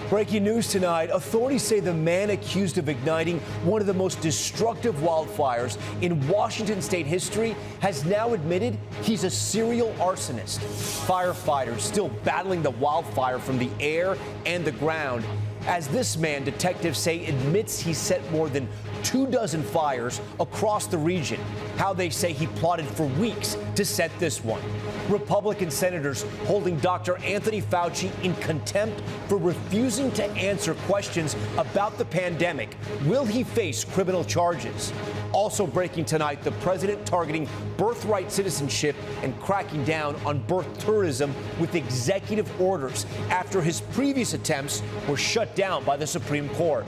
Breaking news tonight. Authorities say the man accused of igniting one of the most destructive wildfires in Washington state history has now admitted he's a serial arsonist. Firefighters still battling the wildfire from the air and the ground, as this man, detectives say, admits he set more than 24 fires across the region. How they say he plotted for weeks to set this one. Republican senators holding Dr. Anthony Fauci in contempt for refusing to answer questions about the pandemic. Will he face criminal charges? Also breaking tonight, the president targeting birthright citizenship and cracking down on birth tourism with executive orders after his previous attempts were shut down by the Supreme Court.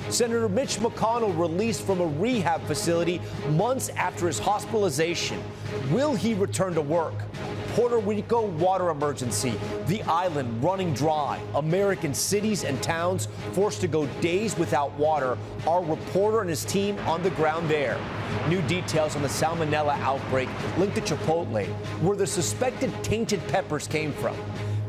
Senator Mitch McConnell released from a rehab facility months after his hospitalization. Will he return to work? Puerto Rico water emergency, the island running dry, American cities and towns forced to go days without water. Our reporter and his team on the ground there. New details on the Salmonella outbreak linked to Chipotle, where the suspected tainted peppers came from.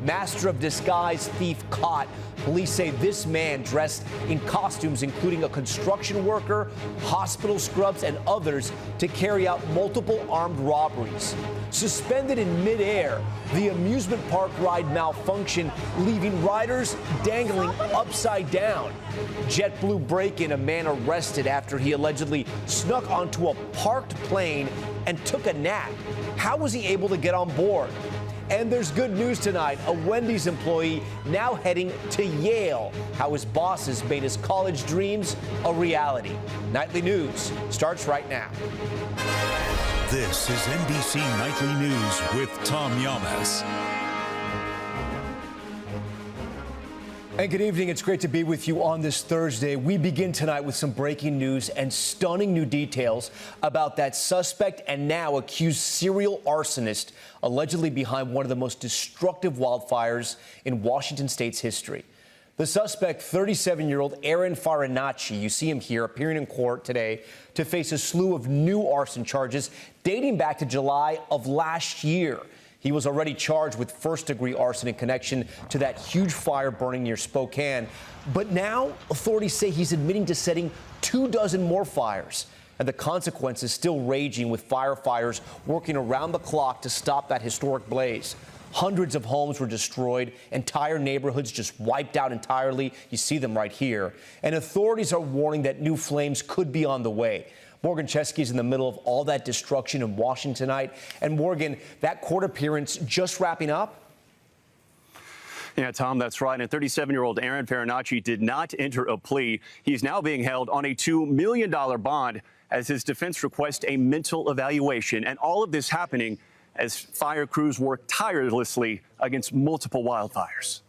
Master of disguise thief caught. Police say this man dressed in costumes including a construction worker, hospital scrubs, and others to carry out multiple armed robberies. Suspended in midair, the amusement park ride malfunctioned, leaving riders dangling upside down. JetBlue break-in, a man arrested after he allegedly snuck onto a parked plane and took a nap. How was he able to get on board? And there's good news tonight. A Wendy's employee now heading to Yale. How his bosses made his college dreams a reality. Nightly News starts right now. This is NBC Nightly News with Tom Llamas. And good evening. It's great to be with you on this Thursday. We begin tonight with some breaking news and stunning new details about that suspect and now accused serial arsonist allegedly behind one of the most destructive wildfires in Washington state's history. The suspect, 37-year-old Aaron Farinacci, you see him here appearing in court today to face a slew of new arson charges dating back to July of last year. He was already charged with first-degree arson in connection to that huge fire burning near Spokane. But now authorities say he's admitting to setting 24 more fires. And the consequences still raging, with firefighters working around the clock to stop that historic blaze. Hundreds of homes were destroyed, entire neighborhoods just wiped out entirely. You see them right here. And authorities are warning that new flames could be on the way. Morgan Chesky is in the middle of all that destruction in Washington tonight. And Morgan, that court appearance just wrapping up? Yeah, Tom, that's right. And 37-year-old Aaron Farinacci did not enter a plea. He's now being held on a $2 million bond as his defense requests a mental evaluation. And all of this happening as fire crews work tirelessly against multiple wildfires.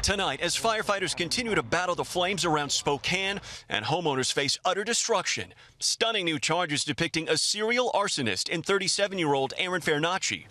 Tonight, as firefighters continue to battle the flames around Spokane and homeowners face utter destruction, stunning new charges depicting a serial arsonist in 37-year-old Aaron Farinacci.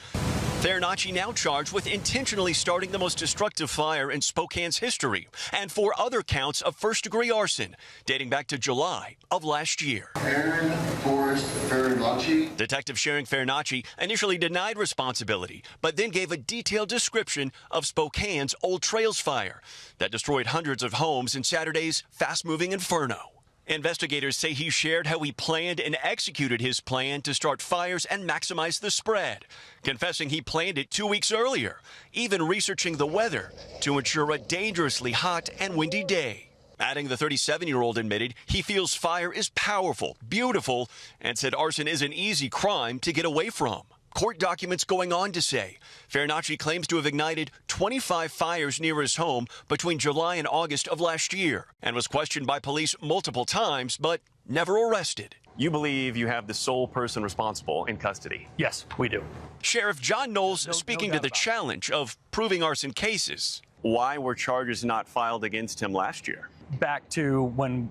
Farinacci now charged with intentionally starting the most destructive fire in Spokane's history and 4 other counts of first-degree arson dating back to July of last year. Aaron Farinacci. Detective Sharon Farinacci initially denied responsibility, but then gave a detailed description of Spokane's Old Trails fire that destroyed hundreds of homes in Saturday's fast-moving inferno. Investigators say he shared how he planned and executed his plan to start fires and maximize the spread, confessing he planned it 2 weeks earlier, even researching the weather to ensure a dangerously hot and windy day. Adding, the 37-year-old admitted he feels fire is powerful, beautiful, and said arson is an easy crime to get away from. Court documents going on to say Farinacci claims to have ignited 25 fires near his home between July and August of last year and was questioned by police multiple times, but never arrested. You believe you have the sole person responsible in custody? Yes, we do. Sheriff John Knowles speaking to the challenge of proving arson cases. Why were charges not filed against him last year? Back to when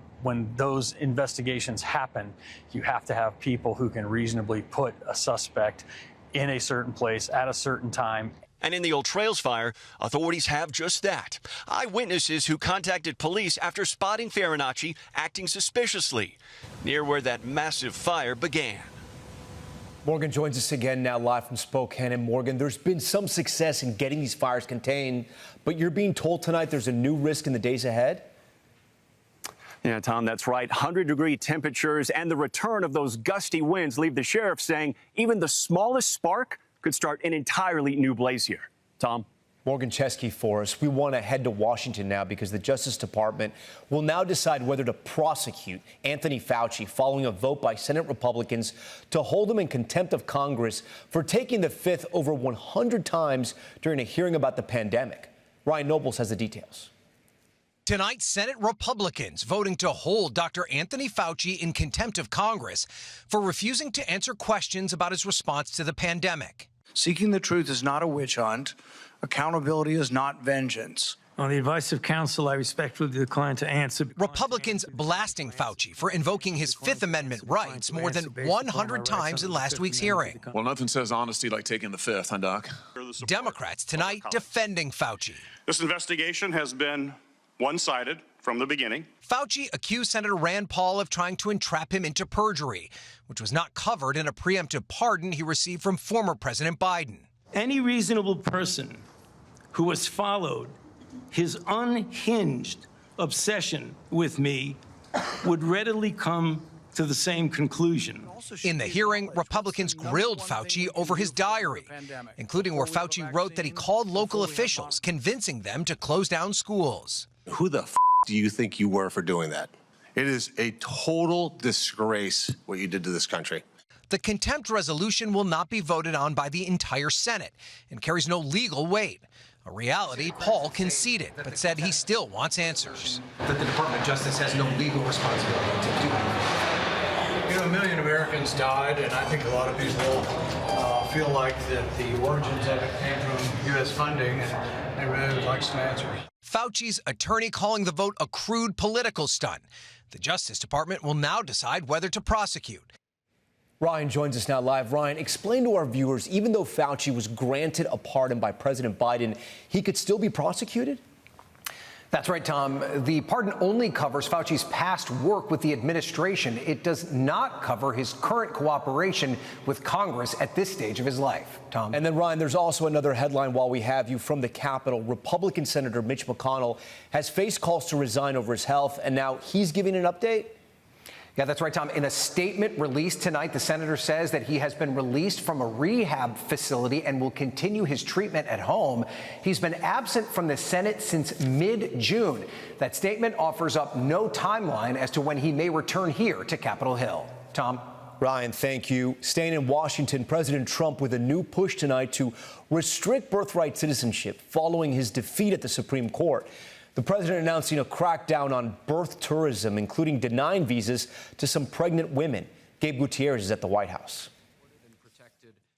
those investigations happen, you have to have people who can reasonably put a suspect in a certain place at a certain time. And in the Old Trails fire, authorities have just that. Eyewitnesses who contacted police after spotting Farinacci acting suspiciously near where that massive fire began. Morgan joins us again now live from Spokane. And Morgan, there's been some success in getting these fires contained, But you're being told tonight there's a new risk in the days ahead? Yeah, Tom, that's right. 100-degree temperatures and the return of those gusty winds leave the sheriff saying even the smallest spark could start an entirely new blaze here. Tom? Morgan Chesky for us. We want to head to Washington now because the Justice Department will now decide whether to prosecute Anthony Fauci following a vote by Senate Republicans to hold him in contempt of Congress for taking the fifth over 100 times during a hearing about the pandemic. Ryan Nobles has the details. Tonight, Senate Republicans voting to hold Dr. Anthony Fauci in contempt of Congress for refusing to answer questions about his response to the pandemic. Seeking the truth is not a witch hunt. Accountability is not vengeance. On the advice of counsel, I respectfully decline to answer. Republicans blasting Fauci for invoking his Fifth Amendment rights more than 100 times in last week's hearing. Well, nothing says honesty like taking the fifth, huh, Doc? Democrats tonight defending Fauci. This investigation has been one-sided from the beginning. Fauci accused Senator Rand Paul of trying to entrap him into perjury, which was not covered in a preemptive pardon he received from former President Biden. Any reasonable person who has followed his unhinged obsession with me would readily come to the same conclusion. In the hearing, Republicans grilled Fauci over his diary, including where Fauci wrote that he called local officials, convincing them to close down schools. Who the f do you think you were for doing that? It is a total disgrace what you did to this country. The contempt resolution will not be voted on by the entire Senate and carries no legal weight. A reality Paul conceded, but said he still wants answers. That the Department of Justice has no legal responsibility to do that. You know, 1 million Americans died, and I think a lot of people feel like that the origins of it came from U.S. funding, and they really would like some answers. Fauci's attorney calling the vote a crude political stunt. The Justice Department will now decide whether to prosecute. Ryan joins us now live. Ryan, explain to our viewers, even though Fauci was granted a pardon by President Biden, he could still be prosecuted? That's right, Tom. The pardon only covers Fauci's past work with the administration. It does not cover his current cooperation with Congress at this stage of his life, Tom. And then, Ryan, there's also another headline while we have you from the Capitol. Republican Senator Mitch McConnell has faced calls to resign over his health, and now he's giving an update? Yeah, that's right, Tom. In a statement released tonight, the senator says that he has been released from a rehab facility and will continue his treatment at home. He's been absent from the Senate since mid-June. That statement offers up no timeline as to when he may return here to Capitol Hill. Tom? Ryan, thank you. Staying in Washington, President Trump with a new push tonight to restrict birthright citizenship following his defeat at the Supreme Court. The president announcing a crackdown on birth tourism, including denying visas to some pregnant women. Gabe Gutierrez is at the White House.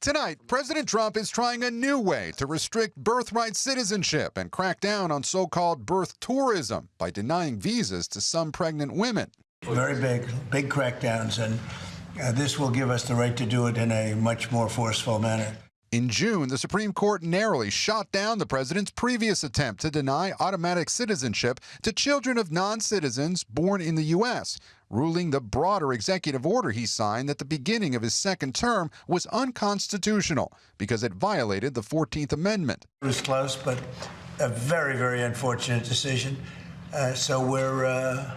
Tonight, President Trump is trying a new way to restrict birthright citizenship and crack down on so-called birth tourism by denying visas to some pregnant women. Very big crackdowns, and this will give us the right to do it in a much more forceful manner. In June, the Supreme Court narrowly shot down the president's previous attempt to deny automatic citizenship to children of non-citizens born in the U.S., ruling the broader executive order he signed at the beginning of his second term was unconstitutional because it violated the 14th Amendment. It was close, but a very, very unfortunate decision. So we're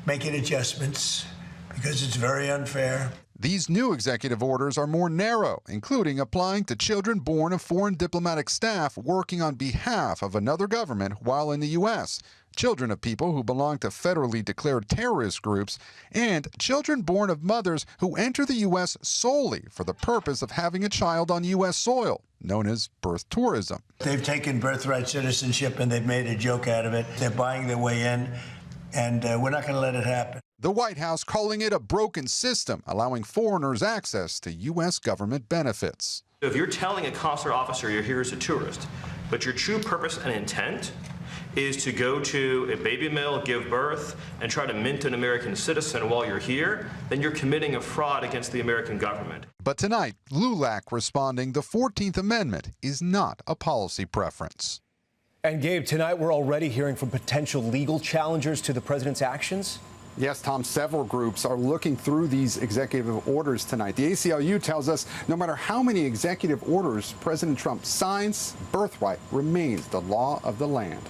making adjustments because it's very unfair. These new executive orders are more narrow, including applying to children born of foreign diplomatic staff working on behalf of another government while in the U.S., children of people who belong to federally declared terrorist groups, and children born of mothers who enter the U.S. solely for the purpose of having a child on U.S. soil, known as birth tourism. They've taken birthright citizenship and they've made a joke out of it. They're buying their way in, and we're not going to let it happen. The White House calling it a broken system, allowing foreigners access to U.S. government benefits. If you're telling a consular officer you're here as a tourist, but your true purpose and intent is to go to a baby mill, give birth, and try to mint an American citizen while you're here, then you're committing a fraud against the American government. But tonight, LULAC responding the 14th Amendment is not a policy preference. And Gabe, tonight we're already hearing from potential legal challengers to the president's actions. Yes, Tom, several groups are looking through these executive orders tonight. The ACLU tells us no matter how many executive orders President Trump signs, birthright remains the law of the land.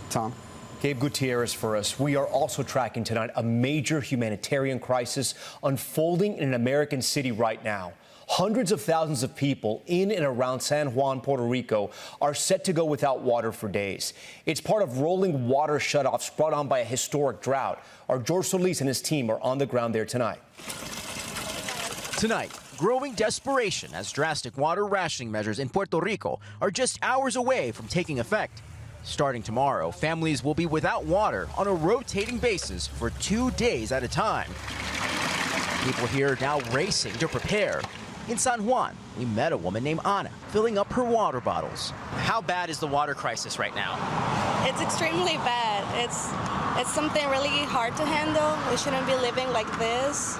Tom? Gabe Gutierrez for us. We are also tracking tonight a major humanitarian crisis unfolding in an American city right now. Hundreds of thousands of people in and around San Juan, Puerto Rico, are set to go without water for days. It's part of rolling water shutoffs brought on by a historic drought. Our George Solis and his team are on the ground there tonight. Tonight, growing desperation as drastic water rationing measures in Puerto Rico are just hours away from taking effect. Starting tomorrow, families will be without water on a rotating basis for 2 days at a time. People here are now racing to prepare. In San Juan, we met a woman named Ana filling up her water bottles. How bad is the water crisis right now? It's extremely bad. It's something really hard to handle. We shouldn't be living like this.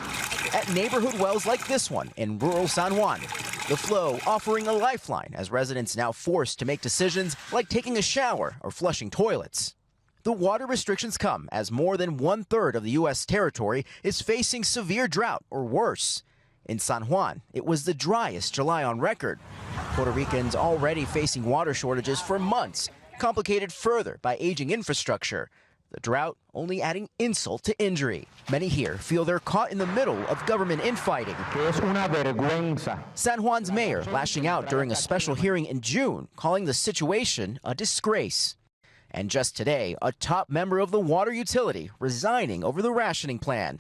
At neighborhood wells like this one in rural San Juan, the flow offering a lifeline as residents now forced to make decisions like taking a shower or flushing toilets. The water restrictions come as more than 1/3 of the U.S. territory is facing severe drought or worse. In San Juan, it was the driest July on record. Puerto Ricans already facing water shortages for months, complicated further by aging infrastructure. The drought only adding insult to injury. Many here feel they're caught in the middle of government infighting. San Juan's mayor lashing out during a special hearing in June, calling the situation a disgrace. And just today, a top member of the water utility resigning over the rationing plan.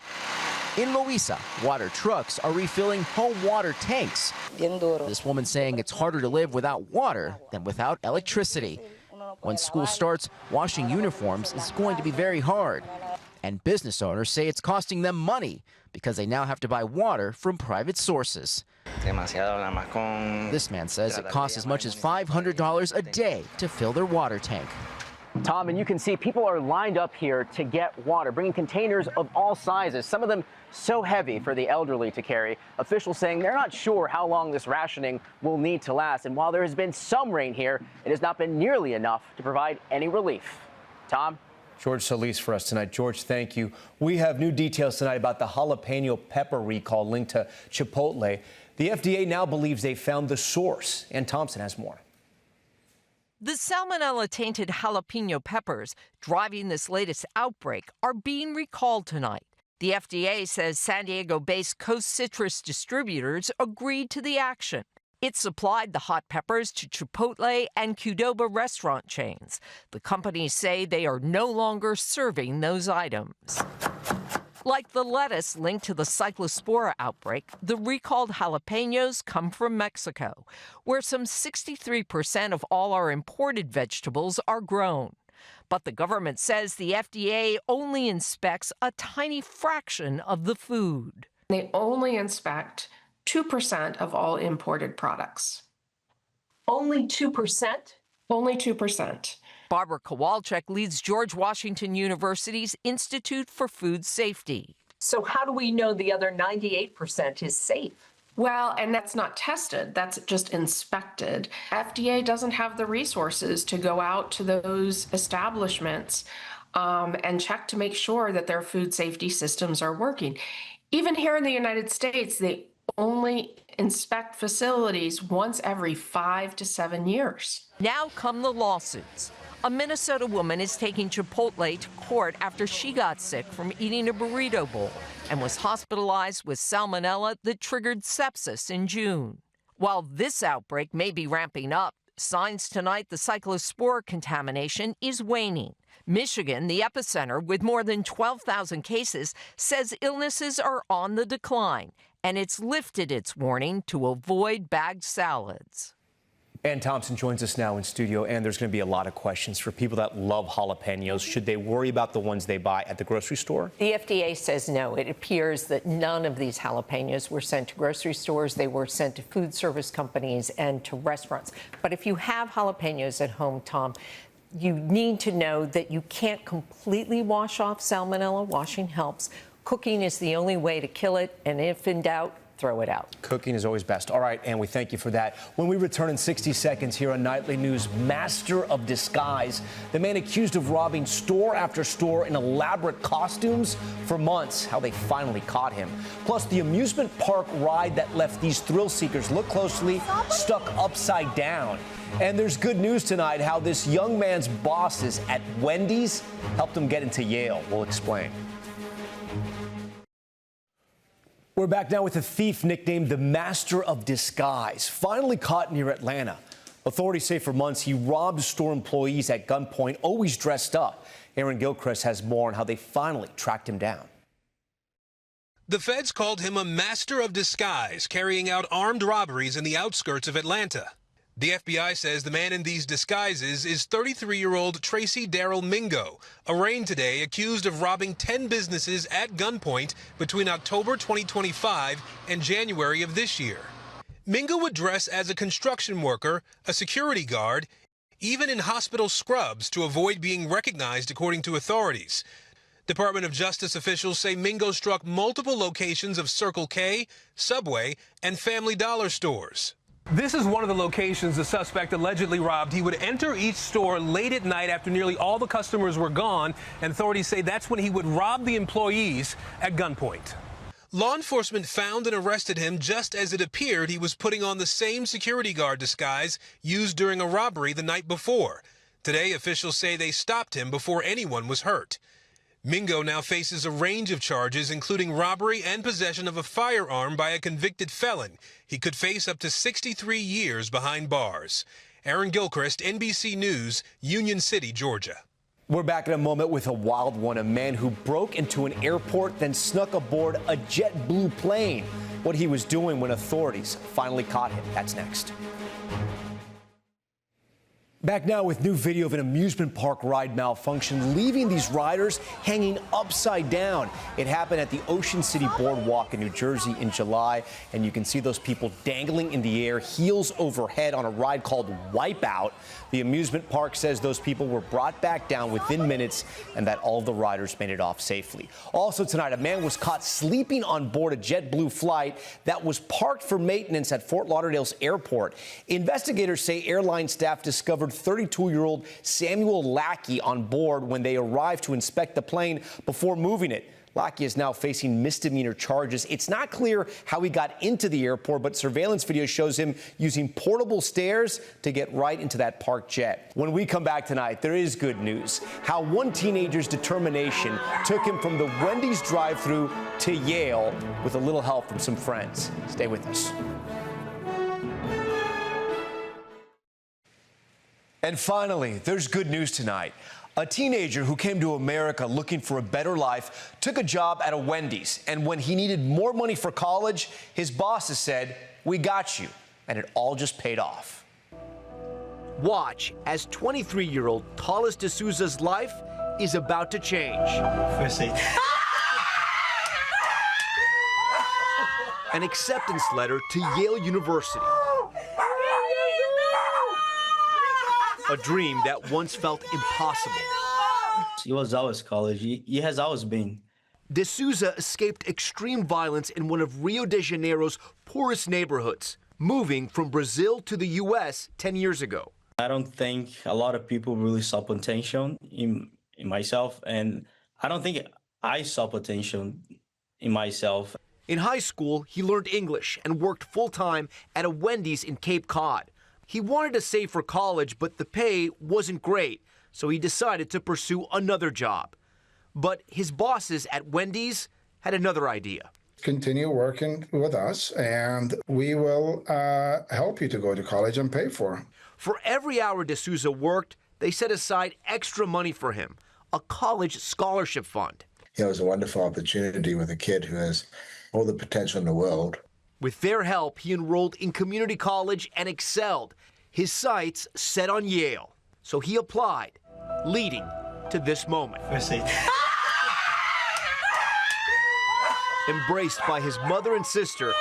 In Loíza, water trucks are refilling home water tanks. This woman saying it's harder to live without water than without electricity. When school starts, washing uniforms is going to be very hard. And business owners say it's costing them money because they now have to buy water from private sources. This man says it costs as much as $500 a day to fill their water tank. Tom, and you can see people are lined up here to get water, bringing containers of all sizes, some of them so heavy for the elderly to carry. Officials saying they're not sure how long this rationing will need to last. And while there has been some rain here, it has not been nearly enough to provide any relief. Tom? George Solis for us tonight. George, thank you. We have new details tonight about the jalapeno pepper recall linked to Chipotle. The FDA now believes they found the source. Ann Thompson has more. The salmonella-tainted jalapeno peppers driving this latest outbreak are being recalled tonight. The FDA says San Diego-based Coast Citrus distributors agreed to the action. It supplied the hot peppers to Chipotle and Qdoba restaurant chains. The companies say they are no longer serving those items. Like the lettuce linked to the cyclospora outbreak, the recalled jalapeños come from Mexico, where some 63% of all our imported vegetables are grown. But the government says the FDA only inspects a tiny fraction of the food. They only inspect 2% of all imported products. Only 2%? Only 2%. Barbara Kowalczyk leads George Washington University's Institute for Food Safety. So how do we know the other 98% is safe? Well, and that's not tested, that's just inspected. FDA doesn't have the resources to go out to those establishments and check to make sure that their food safety systems are working. Even here in the United States, they only inspect facilities once every 5 to 7 years. Now come the lawsuits. A Minnesota woman is taking Chipotle to court after she got sick from eating a burrito bowl and was hospitalized with salmonella that triggered sepsis in June. While this outbreak may be ramping up, signs tonight the cyclospora contamination is waning. Michigan, the epicenter with more than 12,000 cases, says illnesses are on the decline, and it's lifted its warning to avoid bagged salads. Ann Thompson joins us now in studio, and there's going to be a lot of questions for people that love jalapenos. Should they worry about the ones they buy at the grocery store? The FDA says no. It appears that none of these jalapenos were sent to grocery stores. They were sent to food service companies and to restaurants. But if you have jalapenos at home, Tom, you need to know that you can't completely wash off salmonella. Washing helps. Cooking is the only way to kill it, and if in doubt, throw it out. Cooking is always best. All right, and we thank you for that. When we return in 60 seconds here on Nightly News, master of disguise, the man accused of robbing store after store in elaborate costumes for months, how they finally caught him. Plus, the amusement park ride that left these thrill seekers, look closely, stuck upside down. And there's good news tonight, how this young man's bosses at Wendy's helped him get into Yale. We'll explain. We're back now with a thief nicknamed the Master of Disguise, finally caught near Atlanta. Authorities say for months he robbed store employees at gunpoint, always dressed up. Aaron Gilchrist has more on how they finally tracked him down. The feds called him a master of disguise, carrying out armed robberies in the outskirts of Atlanta. The FBI says the man in these disguises is 33-year-old Tracy Darrell Mingo, arraigned today accused of robbing 10 businesses at gunpoint between October 2025 and January of this year. Mingo would dress as a construction worker, a security guard, even in hospital scrubs to avoid being recognized, according to authorities. Department of Justice officials say Mingo struck multiple locations of Circle K, Subway, and Family Dollar stores. This is one of the locations the suspect allegedly robbed. He would enter each store late at night after nearly all the customers were gone, and authorities say that's when he would rob the employees at gunpoint. Law enforcement found and arrested him just as it appeared he was putting on the same security guard disguise used during a robbery the night before. Today, officials say they stopped him before anyone was hurt. Mingo now faces a range of charges, including robbery and possession of a firearm by a convicted felon. He could face up to 63 years behind bars. Aaron Gilchrist, NBC News, Union City, Georgia. We're back in a moment with a wild one, a man who broke into an airport, then snuck aboard a JetBlue plane. What he was doing when authorities finally caught him. That's next. Back now with new video of an amusement park ride malfunction, leaving these riders hanging upside down. It happened at the Ocean City Boardwalk in New Jersey in July, and you can see those people dangling in the air, heels overhead on a ride called Wipeout. The amusement park says those people were brought back down within minutes and that all of the riders made it off safely. Also tonight, a man was caught sleeping on board a JetBlue flight that was parked for maintenance at Fort Lauderdale's airport. Investigators say airline staff discovered 32-year-old Samuel Lackey on board when they arrived to inspect the plane before moving it. Lackey is now facing misdemeanor charges. It's not clear how he got into the airport, but surveillance video shows him using portable stairs to get right into that parked jet. When we come back tonight, there is good news. How one teenager's determination took him from the Wendy's drive-thru to Yale with a little help from some friends. Stay with us. And finally, there's good news tonight. A teenager who came to America looking for a better life took a job at a Wendy's. And when he needed more money for college, his bosses said, "We got you." And it all just paid off. Watch as 23-year-old Thalles DeSouza's life is about to change. An acceptance letter to Yale University. A dream that once felt impossible. It was always college. It has always been. DeSouza escaped extreme violence in one of Rio de Janeiro's poorest neighborhoods, moving from Brazil to the U.S. 10 years ago. I don't think a lot of people really saw potential in myself, and I don't think I saw potential in myself. In high school, he learned English and worked full-time at a Wendy's in Cape Cod. He wanted to save for college, but the pay wasn't great, so he decided to pursue another job. But his bosses at Wendy's had another idea. Continue working with us, and we will help you to go to college and pay for it. For every hour DeSouza worked, they set aside extra money for him, a college scholarship fund. It was a wonderful opportunity with a kid who has all the potential in the world. With their help, he enrolled in community college and excelled. His sights set on Yale, so he applied, leading to this moment. Embraced by his mother and sister,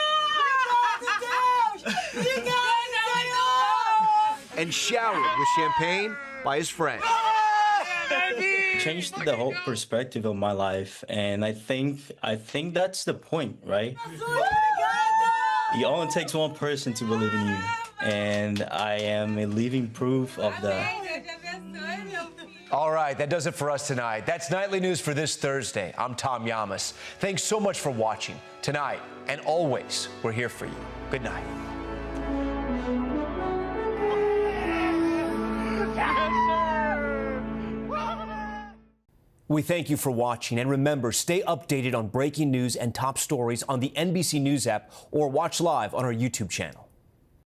and showered with champagne by his friends. Changed the whole perspective of my life, and I think that's the point, right? It only takes one person to believe in you, and I am a living proof of that. All right, that does it for us tonight. That's Nightly News for this Thursday. I'm Tom Llamas. Thanks so much for watching. Tonight and always, we're here for you. Good night. We thank you for watching, and remember, stay updated on breaking news and top stories on the NBC News app or watch live on our YouTube channel.